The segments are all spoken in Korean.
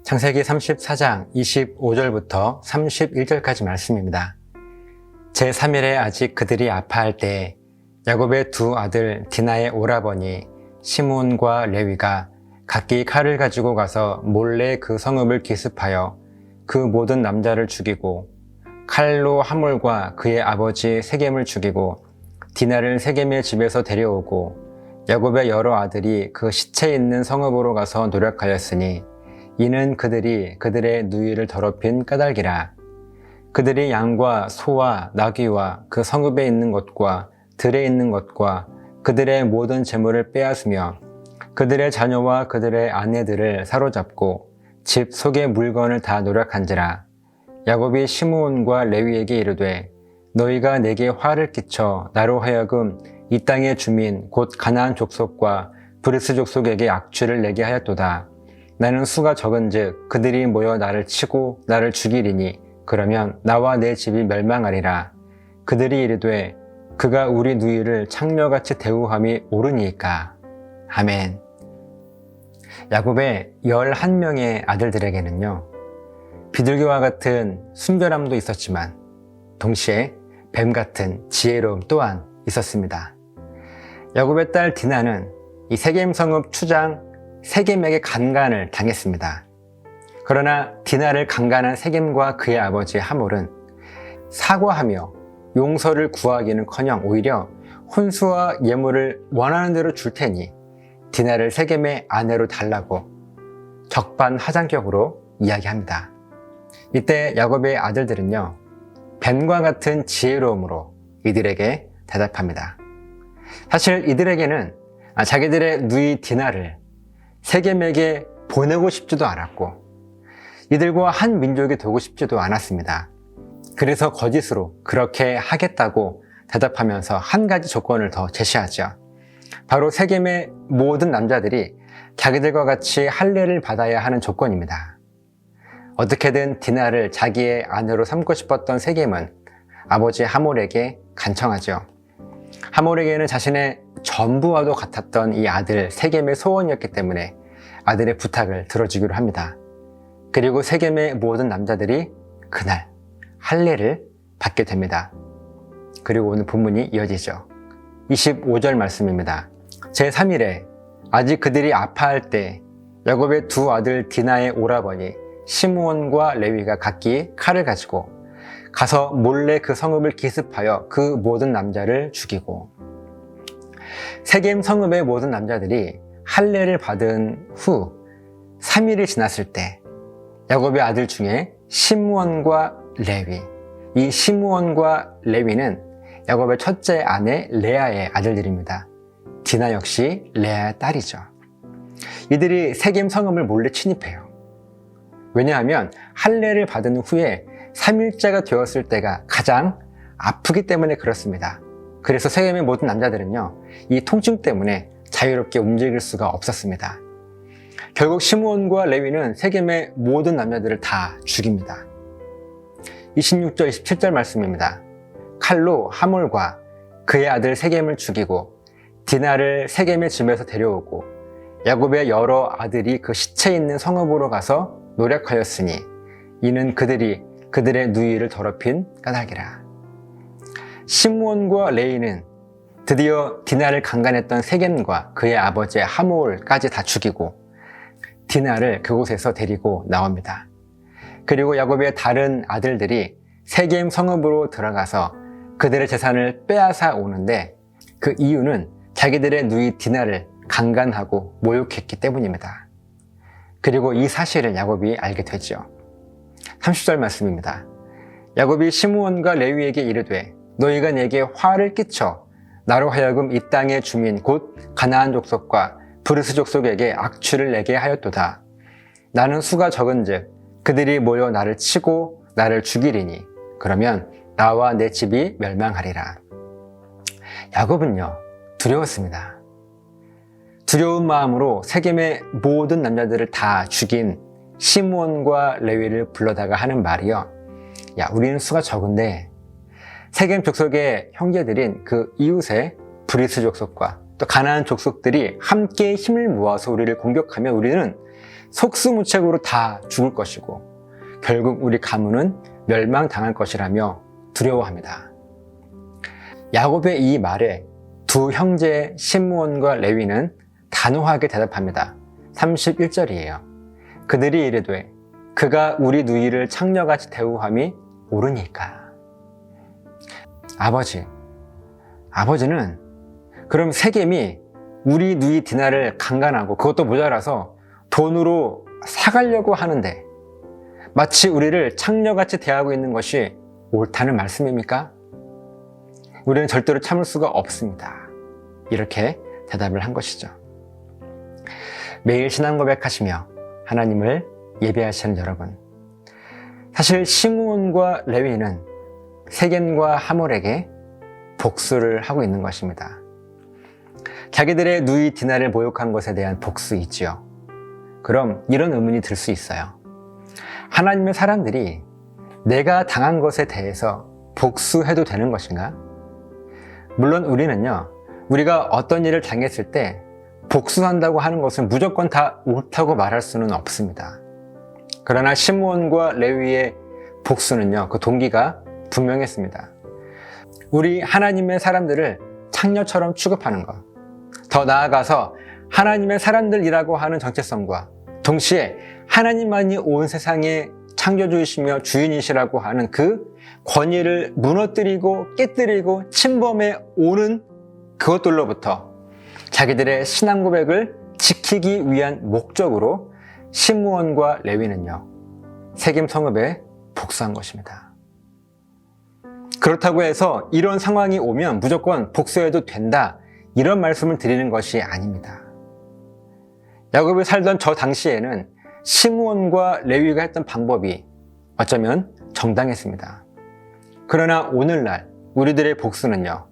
창세기 34장 25절부터 31절까지 말씀입니다. 제3일에 아직 그들이 아파할 때에 야곱의 두 아들 디나의 오라버니 시므온과 레위가 각기 칼을 가지고 가서 몰래 그 성읍을 기습하여 그 모든 남자를 죽이고 칼로 하몰과 그의 아버지 세겜을 죽이고 디나를 세겜의 집에서 데려오고 야곱의 여러 아들이 그 시체 있는 성읍으로 가서 노력하였으니 이는 그들이 그들의 누이를 더럽힌 까닭이라. 그들이 양과 소와 나귀와 그 성읍에 있는 것과 들에 있는 것과 그들의 모든 재물을 빼앗으며 그들의 자녀와 그들의 아내들을 사로잡고 집 속의 물건을 다 노력한지라. 야곱이 시므온과 레위에게 이르되 너희가 내게 화를 끼쳐 나로 하여금 이 땅의 주민 곧 가나안 족속과 브리스 족속에게 악취를 내게 하였도다. 나는 수가 적은즉 그들이 모여 나를 치고 나를 죽이리니 그러면 나와 내 집이 멸망하리라. 그들이 이르되 그가 우리 누이를 창녀같이 대우함이 옳으니까. 아멘. 야곱의 11명의 아들들에게는요, 비둘기와 같은 순결함도 있었지만 동시에 뱀 같은 지혜로움 또한 있었습니다. 야곱의 딸 디나는 이 세겜 성읍 추장 세겜에게 강간을 당했습니다. 그러나 디나를 강간한 세겜과 그의 아버지 하몰은 사과하며 용서를 구하기는커녕 오히려 혼수와 예물을 원하는 대로 줄 테니 디나를 세겜의 아내로 달라고 적반하장격으로 이야기합니다. 이때 야곱의 아들들은요, 뱀과 같은 지혜로움으로 이들에게 대답합니다. 사실 이들에게는 자기들의 누이 디나를 세겜에게 보내고 싶지도 않았고 이들과 한 민족이 되고 싶지도 않았습니다. 그래서 거짓으로 그렇게 하겠다고 대답하면서 한 가지 조건을 더 제시하죠. 바로 세겜의 모든 남자들이 자기들과 같이 할례를 받아야 하는 조건입니다. 어떻게든 디나를 자기의 아내로 삼고 싶었던 세겜은 아버지 하몰에게 간청하죠. 하몰에게는 자신의 전부와도 같았던 이 아들 세겜의 소원이었기 때문에 아들의 부탁을 들어주기로 합니다. 그리고 세겜의 모든 남자들이 그날 할례를 받게 됩니다. 그리고 오늘 본문이 이어지죠. 25절 말씀입니다. 제3일에 아직 그들이 아파할 때 야곱의 두 아들 디나의 오라버니 시므온과 레위가 각기 칼을 가지고 가서 몰래 그 성읍을 기습하여 그 모든 남자를 죽이고, 세겜 성읍의 모든 남자들이 할례를 받은 후 3일이 지났을 때 야곱의 아들 중에 시므온과 레위, 이 시므온과 레위는 야곱의 첫째 아내 레아의 아들들입니다. 디나 역시 레아의 딸이죠. 이들이 세겜 성읍을 몰래 침입해요. 왜냐하면 할례를 받은 후에 3일째가 되었을 때가 가장 아프기 때문에 그렇습니다. 그래서 세겜의 모든 남자들은요, 이 통증 때문에 자유롭게 움직일 수가 없었습니다. 결국 시므온과 레위는 세겜의 모든 남자들을 다 죽입니다. 26절, 27절 말씀입니다. 칼로 하몰과 그의 아들 세겜을 죽이고 디나를 세겜의 집에서 데려오고 야곱의 여러 아들이 그 시체 있는 성읍으로 가서 노력하였으니 이는 그들이 그들의 누이를 더럽힌 까닭이라. 시므온과 레위는 드디어 디나를 강간했던 세겜과 그의 아버지 하몰까지 다 죽이고 디나를 그곳에서 데리고 나옵니다. 그리고 야곱의 다른 아들들이 세겜 성읍으로 들어가서 그들의 재산을 빼앗아 오는데 그 이유는 자기들의 누이 디나를 강간하고 모욕했기 때문입니다. 그리고 이 사실을 야곱이 알게 되죠. 30절 말씀입니다. 야곱이 시므온과 레위에게 이르되 너희가 내게 화를 끼쳐 나로 하여금 이 땅의 주민 곧 가나안 족속과 브리스 족속에게 악취를 내게 하였도다. 나는 수가 적은즉 그들이 모여 나를 치고 나를 죽이리니 그러면 나와 내 집이 멸망하리라. 야곱은요, 두려웠습니다. 두려운 마음으로 세겜의 모든 남자들을 다 죽인 시므온과 레위를 불러다가 하는 말이요, 야, 우리는 수가 적은데 세겜 족속의 형제들인 그 이웃의 브리스 족속과 또 가나안 족속들이 함께 힘을 모아서 우리를 공격하면 우리는 속수무책으로 다 죽을 것이고 결국 우리 가문은 멸망당할 것이라며 두려워합니다. 야곱의 이 말에 두 형제 시므온과 레위는 단호하게 대답합니다. 31절이에요. 그들이 이르되 그가 우리 누이를 창녀같이 대우함이 옳으니까. 아버지는 그럼 세겜이 우리 누이 디나를 강간하고 그것도 모자라서 돈으로 사가려고 하는데 마치 우리를 창녀같이 대하고 있는 것이 옳다는 말씀입니까? 우리는 절대로 참을 수가 없습니다. 이렇게 대답을 한 것이죠. 매일 신앙 고백하시며 하나님을 예배하시는 여러분, 사실 시므온과 레위는 세겜과 하몰에게 복수를 하고 있는 것입니다. 자기들의 누이 디나를 모욕한 것에 대한 복수이지요. 그럼 이런 의문이 들 수 있어요. 하나님의 사람들이 내가 당한 것에 대해서 복수해도 되는 것인가? 물론 우리는요, 우리가 어떤 일을 당했을 때 복수한다고 하는 것은 무조건 다 옳다고 말할 수는 없습니다. 그러나 시므온과 레위의 복수는요, 그 동기가 분명했습니다. 우리 하나님의 사람들을 창녀처럼 취급하는 것, 더 나아가서 하나님의 사람들이라고 하는 정체성과 동시에 하나님만이 온 세상의 창조주이시며 주인이시라고 하는 그 권위를 무너뜨리고 깨뜨리고 침범해 오는 그것들로부터 자기들의 신앙 고백을 지키기 위한 목적으로 시므온과 레위는요, 세겜 성읍에 복수한 것입니다. 그렇다고 해서 이런 상황이 오면 무조건 복수해도 된다, 이런 말씀을 드리는 것이 아닙니다. 야곱이 살던 저 당시에는 시므온과 레위가 했던 방법이 어쩌면 정당했습니다. 그러나 오늘날 우리들의 복수는요,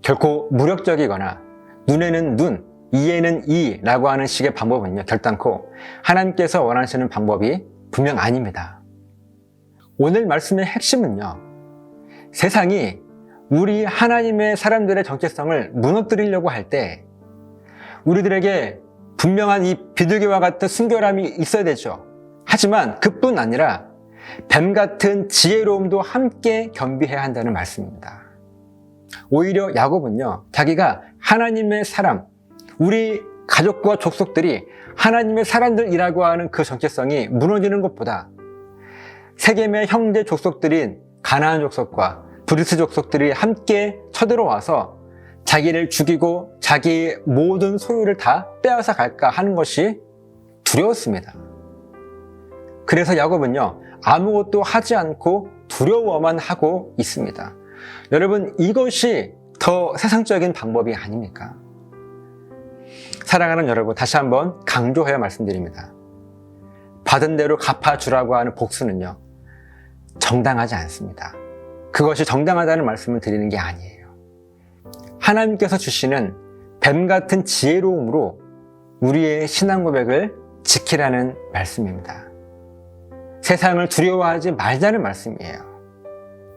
결코 무력적이거나 눈에는 눈, 이에는 이라고 하는 식의 방법은요, 결단코 하나님께서 원하시는 방법이 분명 아닙니다. 오늘 말씀의 핵심은요, 세상이 우리 하나님의 사람들의 정체성을 무너뜨리려고 할 때 우리들에게 분명한 이 비둘기와 같은 순결함이 있어야 되죠. 하지만 그뿐 아니라 뱀 같은 지혜로움도 함께 겸비해야 한다는 말씀입니다. 오히려 야곱은요, 자기가 하나님의 사람, 우리 가족과 족속들이 하나님의 사람들이라고 하는 그 정체성이 무너지는 것보다 세겜의 형제 족속들인 가나안 족속과 브리스 족속들이 함께 쳐들어와서 자기를 죽이고 자기의 모든 소유를 다 빼앗아 갈까 하는 것이 두려웠습니다. 그래서 야곱은요, 아무것도 하지 않고 두려워만 하고 있습니다. 여러분, 이것이 더 세상적인 방법이 아닙니까? 사랑하는 여러분, 다시 한번 강조하여 말씀드립니다. 받은 대로 갚아주라고 하는 복수는요, 정당하지 않습니다. 그것이 정당하다는 말씀을 드리는 게 아니에요. 하나님께서 주시는 뱀 같은 지혜로움으로 우리의 신앙 고백을 지키라는 말씀입니다. 세상을 두려워하지 말자는 말씀이에요.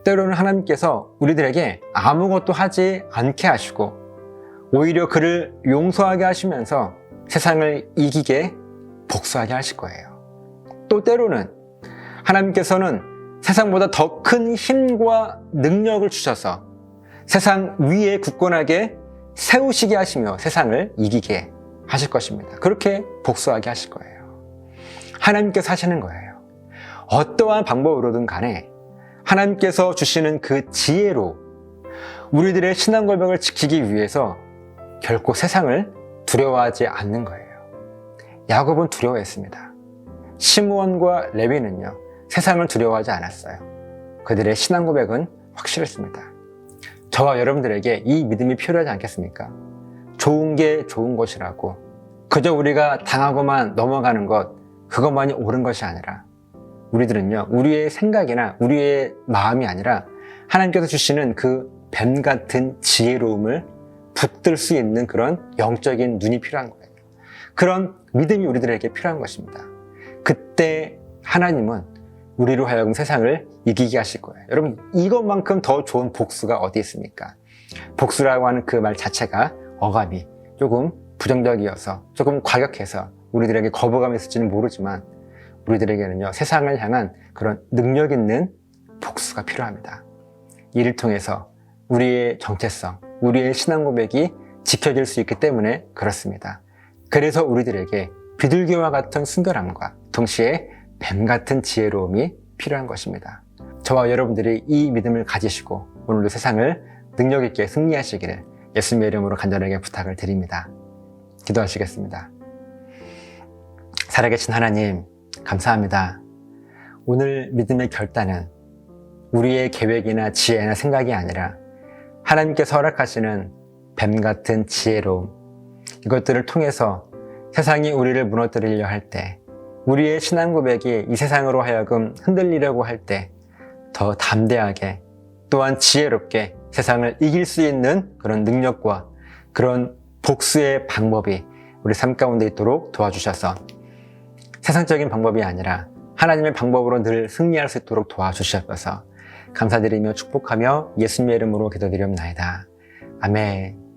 때로는 하나님께서 우리들에게 아무것도 하지 않게 하시고 오히려 그를 용서하게 하시면서 세상을 이기게 복수하게 하실 거예요. 또 때로는 하나님께서는 세상보다 더 큰 힘과 능력을 주셔서 세상 위에 굳건하게 세우시게 하시며 세상을 이기게 하실 것입니다. 그렇게 복수하게 하실 거예요. 하나님께서 하시는 거예요. 어떠한 방법으로든 간에 하나님께서 주시는 그 지혜로 우리들의 신앙 고백을 지키기 위해서 결코 세상을 두려워하지 않는 거예요. 야곱은 두려워했습니다. 시므온과 레위는요, 세상을 두려워하지 않았어요. 그들의 신앙 고백은 확실했습니다. 저와 여러분들에게 이 믿음이 필요하지 않겠습니까? 좋은 게 좋은 것이라고, 그저 우리가 당하고만 넘어가는 것, 그것만이 옳은 것이 아니라 우리들은요, 우리의 생각이나 우리의 마음이 아니라 하나님께서 주시는 그 뱀 같은 지혜로움을 붙들 수 있는 그런 영적인 눈이 필요한 거예요. 그런 믿음이 우리들에게 필요한 것입니다. 그때 하나님은 우리로 하여금 세상을 이기게 하실 거예요. 여러분, 이것만큼 더 좋은 복수가 어디 있습니까? 복수라고 하는 그 말 자체가 어감이 조금 부정적이어서 조금 과격해서 우리들에게 거부감이 있을지는 모르지만 우리들에게는요, 세상을 향한 그런 능력 있는 복수가 필요합니다. 이를 통해서 우리의 정체성, 우리의 신앙 고백이 지켜질 수 있기 때문에 그렇습니다. 그래서 우리들에게 비둘기와 같은 순결함과 동시에 뱀 같은 지혜로움이 필요한 것입니다. 저와 여러분들이 이 믿음을 가지시고 오늘도 세상을 능력 있게 승리하시기를 예수님의 이름으로 간절하게 부탁을 드립니다. 기도하시겠습니다. 살아계신 하나님, 감사합니다. 오늘 믿음의 결단은 우리의 계획이나 지혜나 생각이 아니라 하나님께서 허락하시는 뱀 같은 지혜로움, 이것들을 통해서 세상이 우리를 무너뜨리려 할 때, 우리의 신앙 고백이 이 세상으로 하여금 흔들리려고 할 때 더 담대하게 또한 지혜롭게 세상을 이길 수 있는 그런 능력과 그런 복수의 방법이 우리 삶 가운데 있도록 도와주셔서 세상적인 방법이 아니라 하나님의 방법으로 늘 승리할 수 있도록 도와주셔서 감사드리며 축복하며 예수님의 이름으로 기도드리옵나이다. 아멘.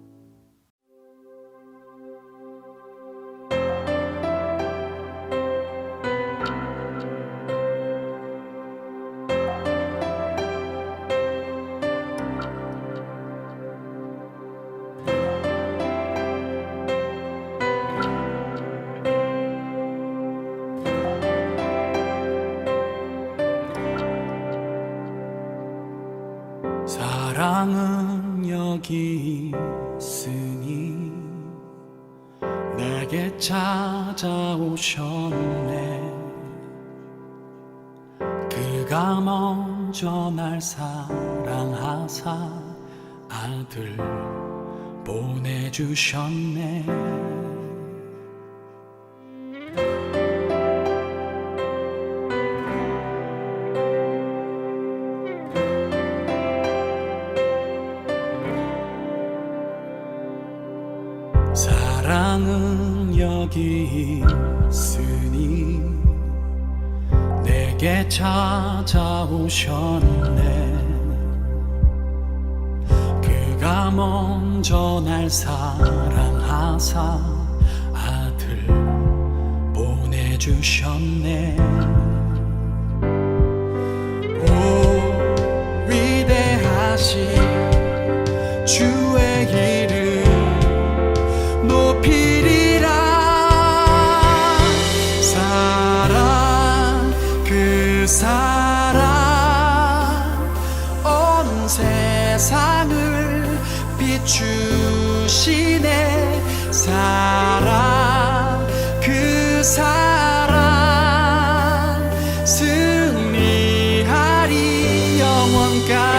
사랑은 여기 있으니 내게 찾아오셨네. 그가 먼저 날 사랑하사 아들 보내주셨네. 사랑은 여기 있으니 내게 찾아오셨네. 그가 먼저 날 사랑하사 아들 보내주셨네. 오 위대하신 주의 이름 높이리라. 사랑 그 사랑 온 세상을 비추시네. 사랑 그 사랑 승리하리 영원까지.